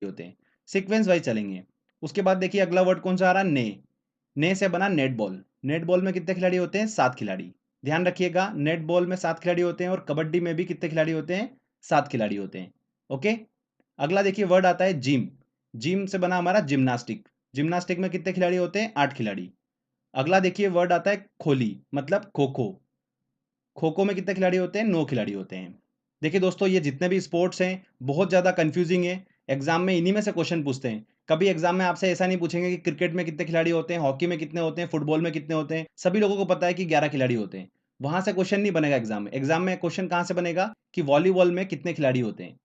होते हैं, sequence wise चलेंगे। उसके बाद देखिए अगला वर्ड कौन सा आ रहा है, ने। ने से बना नेट बॉल। नेट बॉल में कितने खिलाड़ी होते हैं, 7 खिलाड़ी। ध्यान रखिएगा, नेट बॉल में 7 खिलाड़ी होते हैं और कबड्डी में भी कितने खिलाड़ी होते हैं, 7 खिलाड़ी होते हैं। ओके। अगला देखिए वर्ड आता है जिम। जिम से बना हमारा जिम्नास्टिक। जिम्नास्टिक में कितने खिलाड़ी होते हैं, 8 खिलाड़ी। अगला देखिए वर्ड आता है खोली, मतलब खो खो। खो खो में कितने खिलाड़ी होते हैं, 9 खिलाड़ी होते हैं। देखिए दोस्तों, ये जितने भी स्पोर्ट्स हैं बहुत ज़्यादा कंफ्यूजिंग है। एग्जाम में इन्हीं में से क्वेश्चन पूछते हैं। कभी एग्जाम में आपसे ऐसा नहीं पूछेंगे कि क्रिकेट में कितने खिलाड़ी होते हैं, हॉकी में कितने होते हैं, फुटबॉल में कितने होते हैं। सभी लोगों को पता है कि 11 खिलाड़ी होते हैं। वहां से क्वेश्चन नहीं बनेगा एग्जाम में। एग्जाम में क्वेश्चन कहाँ से बनेगा कि वॉलीबॉल में कितने खिलाड़ी होते हैं।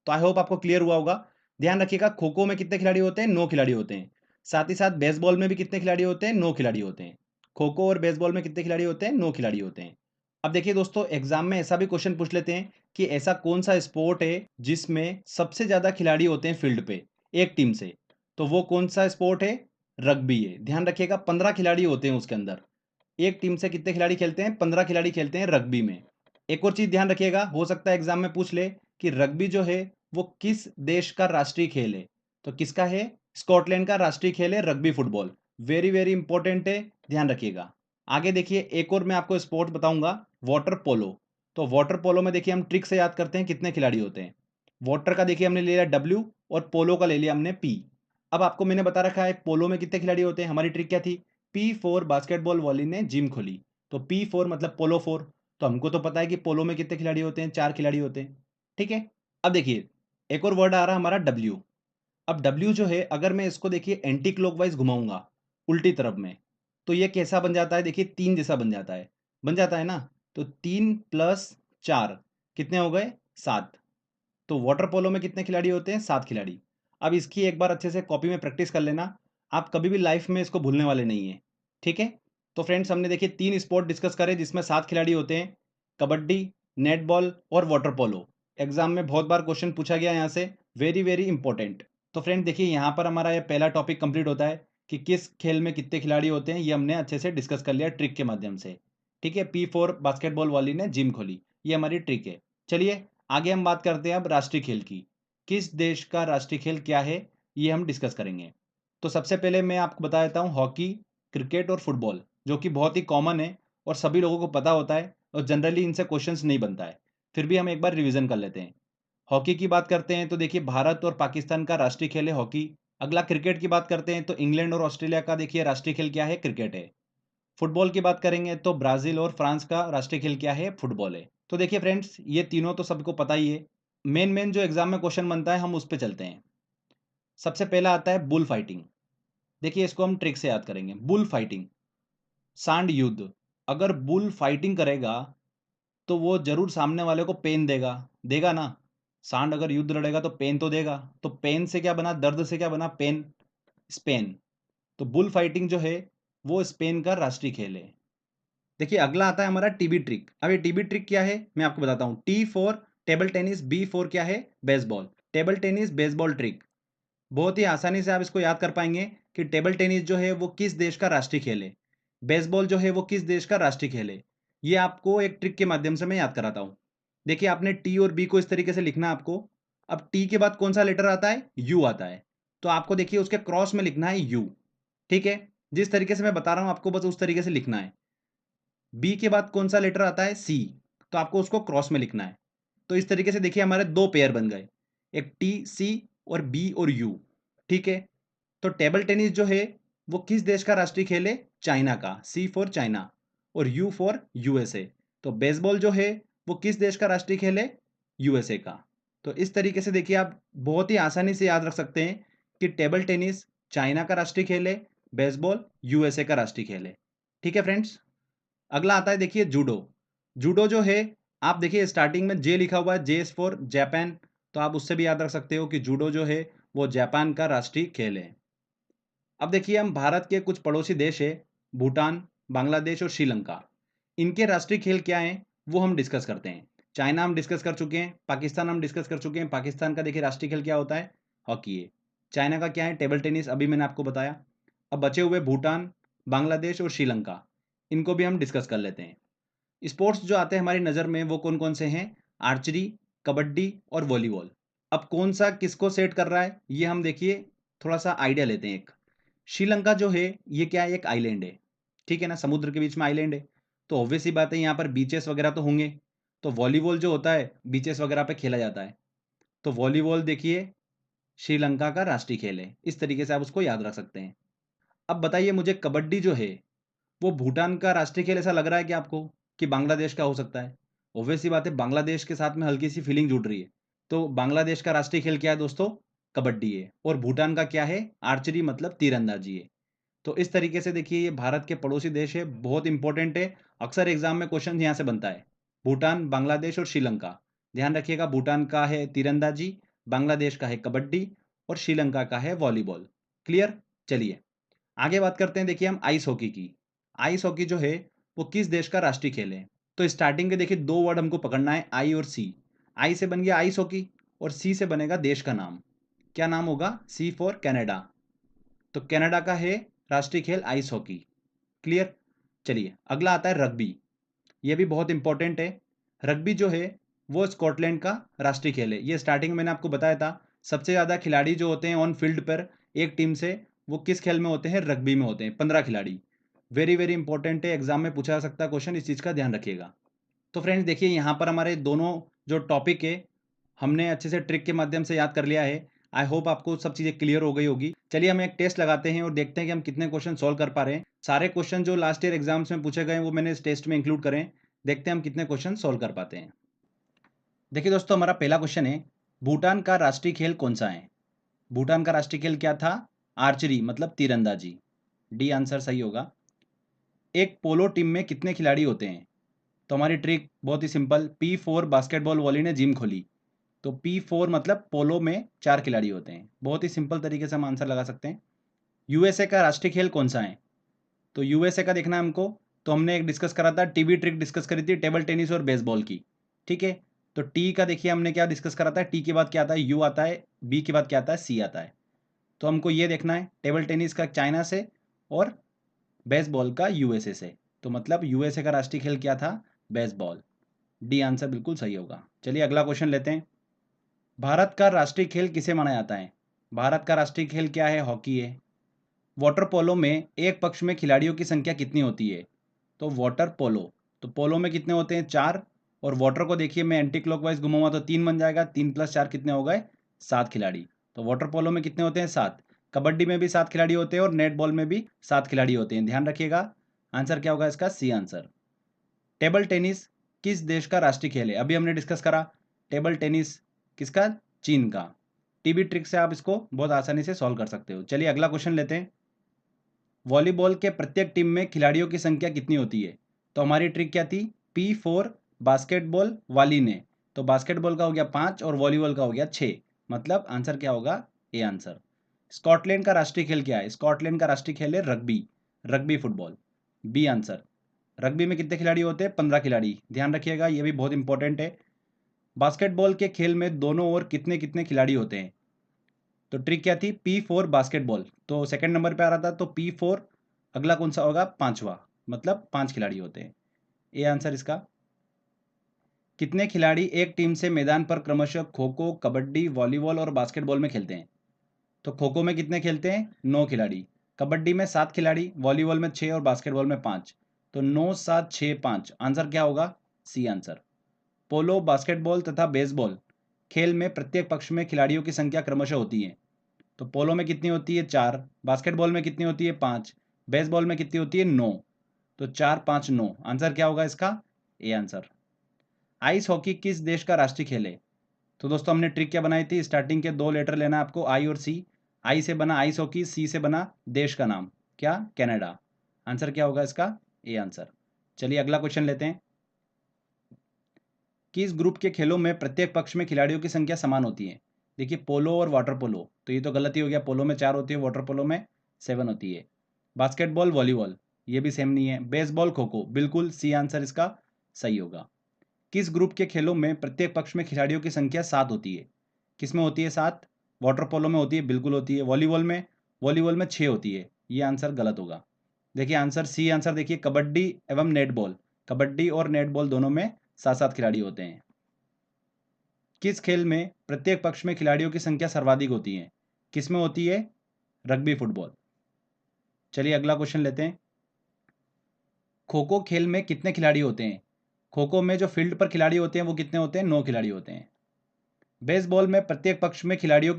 तो आई होप आपको क्लियर हुआ होगा। ध्यान रखिएगा, खो खो में कितने खिलाड़ी होते हैं, 9 खिलाड़ी होते हैं। साथ ही साथ बेसबॉल में भी कितने खिलाड़ी होते हैं, 9 खिलाड़ी होते हैं। खो खो और बेसबॉल में कितने खिलाड़ी होते हैं, 9 खिलाड़ी होते हैं। अब देखिए दोस्तों, एग्जाम में ऐसा भी क्वेश्चन पूछ लेते हैं कि ऐसा कौन सा स्पोर्ट है जिसमें सबसे ज्यादा खिलाड़ी होते हैं फील्ड पे, एक टीम से। तो वो कौन सा स्पोर्ट है, रग्बी है। ध्यान रखिएगा, 15 खिलाड़ी होते हैं उसके अंदर। एक टीम से कितने खिलाड़ी खेलते हैं, 15 खिलाड़ी खेलते हैं रग्बी में। एक और चीज ध्यान रखिएगा, हो सकता है एग्जाम में पूछ ले कि रग्बी जो है वो किस देश का राष्ट्रीय खेल है। तो किसका है, स्कॉटलैंड का राष्ट्रीय खेल है rugby football. Very very important है, ध्यान रखिएगा। आगे देखिए, एक और मैं आपको स्पोर्ट बताऊंगा, वाटर पोलो। तो वाटर पोलो में देखिए हम ट्रिक से याद करते हैं कितने खिलाड़ी होते हैं। वाटर का देखिए हमने ले लिया W और पोलो का ले लिया हमने P। अब आपको मैंने बता रखा है पोलो में कितने खिलाड़ी होते हैं। हमारी ट्रिक क्या थी, P4 बास्केटबॉल वॉली ने जिम खोली। तो P4 मतलब पोलो 4। तो हमको तो पता है कि पोलो में कितने खिलाड़ी होते हैं, 4 खिलाड़ी होते हैं। ठीक है। अब देखिए एक और वर्ड आ रहा है हमारा W। अब W जो है, अगर मैं इसको देखिए एंटी क्लॉकवाइज घुमाऊंगा, उल्टी तरफ में, तो ये कैसा बन जाता है, देखिए 3 जैसा बन जाता है। बन जाता है ना। तो 3 प्लस 4 कितने हो गए, 7। तो वाटर पोलो में कितने खिलाड़ी होते हैं, 7 खिलाड़ी। अब इसकी एक बार अच्छे से कॉपी में प्रैक्टिस कर लेना। आप कभी भी लाइफ में इसको भूलने वाले नहीं है। ठीक है। तो फ्रेंड्स, हमने देखिए 3 स्पोर्ट डिस्कस करे जिसमें 7 खिलाड़ी होते हैं, कबड्डी, नेटबॉल और वाटर पोलो। एग्जाम में बहुत बार क्वेश्चन पूछा गया यहाँ से, वेरी वेरी इंपॉर्टेंट। तो फ्रेंड देखिए, यहाँ पर हमारा ये पहला टॉपिक कंप्लीट होता है कि किस खेल में कितने खिलाड़ी होते हैं। ये हमने अच्छे से डिस्कस कर लिया ट्रिक के माध्यम से। ठीक है, P4 बास्केटबॉल वाली ने जिम खोली, ये हमारी ट्रिक है। चलिए आगे हम बात करते हैं अब राष्ट्रीय खेल की। किस देश का राष्ट्रीय खेल क्या है, ये हम डिस्कस करेंगे। तो सबसे पहले मैं आपको बता देता हूँ, हॉकी, क्रिकेट और फुटबॉल, जो कि बहुत ही कॉमन है और सभी लोगों को पता होता है और जनरली इनसे क्वेश्चंस नहीं बनता है। फिर भी हम एक बार रिवीजन कर लेते हैं। हॉकी की बात करते हैं तो देखिए भारत और पाकिस्तान का राष्ट्रीय खेल है हॉकी। अगला क्रिकेट की बात करते हैं तो इंग्लैंड और ऑस्ट्रेलिया का देखिए राष्ट्रीय खेल क्या है, क्रिकेट है। फुटबॉल की बात करेंगे तो ब्राजील और फ्रांस का राष्ट्रीय खेल क्या है, फुटबॉल है। तो देखिए फ्रेंड्स, ये तीनों तो सबको पता ही है। मेन मेन जो एग्जाम में क्वेश्चन बनता है हम उस पर चलते हैं। सबसे पहला आता है बुल फाइटिंग। देखिए इसको हम ट्रिक से याद करेंगे, बुल फाइटिंग, सांड युद्ध। अगर बुल फाइटिंग करेगा तो वो जरूर सामने वाले को पेन देगा, देगा ना। सांड अगर युद्ध लड़ेगा तो पेन तो देगा। तो पेन से क्या बना, दर्द से क्या बना, पेन, स्पेन। तो बुल फाइटिंग जो है वो स्पेन का राष्ट्रीय खेल है। देखिए अगला आता है हमारा टीबी ट्रिक। अब ये टीबी ट्रिक क्या है मैं आपको बताता हूँ। T4 टेबल टेनिस, B4 क्या है, baseball. Table tennis baseball trick, बहुत ही आसानी से आप इसको याद कर पाएंगे कि टेबल टेनिस जो है वो किस देश का राष्ट्रीय खेल है, बेसबॉल जो है वो किस देश का राष्ट्रीय खेल है। ये आपको एक ट्रिक के माध्यम से मैं याद कराता हूँ। देखिए आपने टी और बी को इस तरीके से लिखना है आपको। अब टी के बाद कौन सा लेटर आता है, यू आता है। तो आपको देखिए उसके क्रॉस में लिखना है यू। ठीक है, जिस तरीके से मैं बता रहा हूँ आपको बस उस तरीके से लिखना है। बी के बाद कौन सा लेटर आता है, सी। तो आपको उसको क्रॉस में लिखना है। तो इस तरीके से देखिए हमारे दो पेयर बन गए, एक टी सी और बी और यू। ठीक है। तो टेबल टेनिस जो है वो किस देश का राष्ट्रीय खेल है, चाइना का, सी फॉर चाइना और यू फॉर यूएसए। तो बेसबॉल जो है वो किस देश का राष्ट्रीय खेल है, यूएसए का। तो इस तरीके से देखिए आप बहुत ही आसानी से याद रख सकते हैं कि टेबल टेनिस चाइना का राष्ट्रीय खेल है, बेसबॉल यूएसए का राष्ट्रीय खेल है। ठीक है फ्रेंड्स। अगला आता है देखिए जूडो। जूडो जो है, आप देखिए स्टार्टिंग में जे लिखा हुआ है, जे इज फॉर जापान। तो आप उससे भी याद रख सकते हो कि जूडो जो है वो जापान का राष्ट्रीय खेल है। अब देखिए हम भारत के कुछ पड़ोसी देश है, भूटान, बांग्लादेश और श्रीलंका, इनके राष्ट्रीय खेल क्या हैं वो हम डिस्कस करते हैं। चाइना हम डिस्कस कर चुके हैं, पाकिस्तान हम डिस्कस कर चुके हैं। पाकिस्तान का देखिए राष्ट्रीय खेल क्या होता है, हॉकी है। चाइना का क्या है, टेबल टेनिस, अभी मैंने आपको बताया। अब बचे हुए भूटान, बांग्लादेश और श्रीलंका, इनको भी हम डिस्कस कर लेते हैं। स्पोर्ट्स जो आते हैं हमारी नज़र में वो कौन कौन से हैं, आर्चरी, कबड्डी और वॉलीबॉल। अब कौन सा किसको सेट कर रहा है, ये हम देखिए थोड़ा सा आइडिया लेते हैं। एक श्रीलंका जो है ये क्या है, एक आइलैंड है, ठीक है ना, समुद्र के बीच में आइलैंड है। तो ऑब्वियस सी बात है यहाँ पर बीचेस वगैरह तो होंगे। तो वॉलीबॉल जो होता है बीचेस वगैरह पे खेला जाता है। तो वॉलीबॉल देखिए श्रीलंका का राष्ट्रीय खेल है, इस तरीके से आप उसको याद रख सकते हैं। अब बताइए मुझे, कबड्डी जो है वो भूटान का राष्ट्रीय खेल ऐसा लग रहा है कि आपको, कि बांग्लादेश का हो सकता है? ऑब्वियस सी बात है, बांग्लादेश के साथ में हल्की सी फीलिंग जुड़ रही है। तो बांग्लादेश का राष्ट्रीय खेल क्या है दोस्तों? कबड्डी है। और भूटान का क्या है? आर्चरी मतलब तीरंदाजी है। तो इस तरीके से देखिए ये भारत के पड़ोसी देश है, बहुत इंपॉर्टेंट है। अक्सर एग्जाम में क्वेश्चन यहाँ से बनता है। भूटान, बांग्लादेश और श्रीलंका। ध्यान रखिएगा, भूटान का है तीरंदाजी, बांग्लादेश का है कबड्डी और श्रीलंका का है वॉलीबॉल। क्लियर? चलिए आगे बात करते हैं। देखिए हम आइस हॉकी की। आइस हॉकी जो है वो किस देश का राष्ट्रीय खेल है? तो स्टार्टिंग के देखिए दो वर्ड हमको पकड़ना है, आई और सी। आई से बन गया आइस हॉकी और सी से बनेगा देश का नाम। क्या नाम होगा? सी फॉर कनाडा। तो कनाडा का है राष्ट्रीय खेल आइस हॉकी। क्लियर? चलिए अगला आता है रग्बी। ये भी बहुत इंपॉर्टेंट है। रग्बी जो है वो स्कॉटलैंड का राष्ट्रीय खेल है। ये स्टार्टिंग में मैंने आपको बताया था, सबसे ज़्यादा खिलाड़ी जो होते हैं ऑन फील्ड पर एक टीम से, वो किस खेल में होते हैं? रग्बी में होते हैं, 15 खिलाड़ी। वेरी वेरी इंपॉर्टेंट है, एग्जाम में पूछा जा सकता है क्वेश्चन, इस चीज़ का ध्यान रखिएगा। तो फ्रेंड्स देखिए यहाँ पर हमारे दोनों जो टॉपिक है हमने अच्छे से ट्रिक के माध्यम से याद कर लिया है। आई होप आपको सब चीज़ें क्लियर हो गई होगी। चलिए हम एक टेस्ट लगाते हैं और देखते हैं कि हम कितने क्वेश्चन सॉल्व कर पा रहे हैं। सारे क्वेश्चन जो लास्ट ईयर एग्जाम्स में पूछे गए वो मैंने इस टेस्ट में इंक्लूड करें। देखते हैं हम कितने क्वेश्चन सॉल्व कर पाते हैं। देखिए दोस्तों हमारा पहला क्वेश्चन है, भूटान का राष्ट्रीय खेल कौन सा है? भूटान का राष्ट्रीय खेल क्या था? आर्चरी मतलब तीरंदाजी। डी आंसर सही होगा। एक पोलो टीम में कितने खिलाड़ी होते हैं? तो हमारी ट्रिक बहुत ही सिंपल, P4 बास्केटबॉल वॉली ने जिम खोली। तो P4 मतलब पोलो में 4 खिलाड़ी होते हैं। बहुत ही सिंपल तरीके से हम आंसर लगा सकते हैं। यूएसए का राष्ट्रीय खेल कौन सा है? तो यूएसए का देखना है हमको। तो हमने एक डिस्कस करा था, टीबी ट्रिक डिस्कस करी थी, टेबल टेनिस और बेसबॉल की। ठीक है, तो टी का देखिए हमने क्या डिस्कस करा था, टी के बाद क्या आता है? यू आता है, बी के बाद क्या आता है? सी आता है। तो हमको ये देखना है, टेबल टेनिस का चाइना से और बेसबॉल का यूएसए से। तो मतलब यूएसए का राष्ट्रीय खेल क्या था? बेसबॉल। डी आंसर बिल्कुल सही होगा। चलिए अगला क्वेश्चन लेते हैं। भारत का राष्ट्रीय खेल किसे माना जाता है? भारत का राष्ट्रीय खेल क्या है? हॉकी है। वाटर पोलो में एक पक्ष में खिलाड़ियों की संख्या कितनी होती है? तो वाटर पोलो, तो पोलो में कितने होते हैं? 4। और वाटर को देखिए मैं एंटी क्लॉकवाइज घुमाऊंगा तो 3 बन जाएगा, 3 + 4 कितने हो गए? 7 खिलाड़ी। तो वाटर पोलो में कितने होते हैं? 7। कबड्डी में भी 7 खिलाड़ी होते हैं और नेट बॉल में भी 7 खिलाड़ी होते हैं, ध्यान रखिएगा। आंसर क्या होगा इसका? C answer. टेबल टेनिस किस देश का राष्ट्रीय खेल है? अभी हमने डिस्कस करा, टेबल टेनिस किसका? चीन का। टीबी ट्रिक से आप इसको बहुत आसानी से सॉल्व कर सकते हो। चलिए अगला क्वेश्चन लेते हैं। वॉलीबॉल के प्रत्येक टीम में खिलाड़ियों की संख्या कितनी होती है? तो हमारी ट्रिक क्या थी? P4 बास्केटबॉल वाली ने। तो बास्केटबॉल का हो गया 5 और वॉलीबॉल का हो गया 6। मतलब आंसर क्या होगा? A answer. स्कॉटलैंड का राष्ट्रीय खेल क्या है? स्कॉटलैंड का राष्ट्रीय खेल है rugby, rugby football. B answer. रग्बी में कितने खिलाड़ी होते हैं? 15 खिलाड़ी, ध्यान रखिएगा, ये भी बहुत इंपॉर्टेंट है। बास्केटबॉल के खेल में दोनों ओर कितने कितने खिलाड़ी होते हैं? तो ट्रिक क्या थी? P4 बास्केटबॉल, तो सेकंड नंबर पे आ रहा था, तो P4 अगला कौन सा होगा? 5वां, मतलब 5 खिलाड़ी होते हैं। ए आंसर इसका। कितने खिलाड़ी एक टीम से मैदान पर क्रमशः खो खो, कबड्डी, वॉलीबॉल और बास्केटबॉल में खेलते हैं? तो खो खो में कितने खेलते हैं? 9 खिलाड़ी। कबड्डी में 7 खिलाड़ी, वॉलीबॉल में 6 और बास्केटबॉल में 5। तो 9, 7, 6, 5, आंसर क्या होगा? C answer. पोलो, बास्केटबॉल तथा बेसबॉल खेल में प्रत्येक पक्ष में खिलाड़ियों की संख्या क्रमशः होती है। तो पोलो में कितनी होती है? 4। बास्केटबॉल में कितनी होती है? 5। बेसबॉल में कितनी होती है? 9। तो 4, 5, 9, आंसर क्या होगा इसका? A answer. आइस हॉकी किस देश का राष्ट्रीय खेल है? तो दोस्तों हमने ट्रिक क्या बनाई थी, स्टार्टिंग के 2 लेटर लेना है आपको, आई और सी। आई से बना आइस हॉकी, सी से बना देश का नाम, क्या? कनाडा। आंसर क्या होगा इसका? A answer. चलिए अगला क्वेश्चन लेते हैं। किस ग्रुप के खेलों में प्रत्येक पक्ष में खिलाड़ियों की संख्या समान होती है? देखिए पोलो और वाटर पोलो, तो ये तो गलती हो गया, पोलो में 4 होती है, वाटर पोलो में 7 होती है। बास्केटबॉल, वॉलीबॉल, ये भी सेम नहीं है। बेसबॉल, खो खो, बिल्कुल सी आंसर इसका सही होगा। किस ग्रुप के खेलों में प्रत्येक पक्ष में खिलाड़ियों की संख्या 7 होती है? किस में होती है 7? वाटर पोलो में होती है, बिल्कुल होती है। वॉलीबॉल में 6 होती है, ये आंसर गलत होगा। देखिए आंसर सी आंसर, देखिए कबड्डी एवं नेटबॉल, कबड्डी और नेटबॉल दोनों में 7-7 खिलाड़ी होते हैं। किस खेल में प्रत्येक पक्ष में खिलाड़ियों की संख्या सर्वाधिक होती है? किस में होती है? Rugby football. चलिए अगला क्वेश्चन लेते हैं। खो खो खेल में कितने खिलाड़ी होते हैं? खो खो में जो फील्ड पर खिलाड़ी होते हैं वो कितने होते हैं? 9 खिलाड़ी होते हैं। बेसबॉल में प्रत्येक पक्ष में खिलाड़ियों की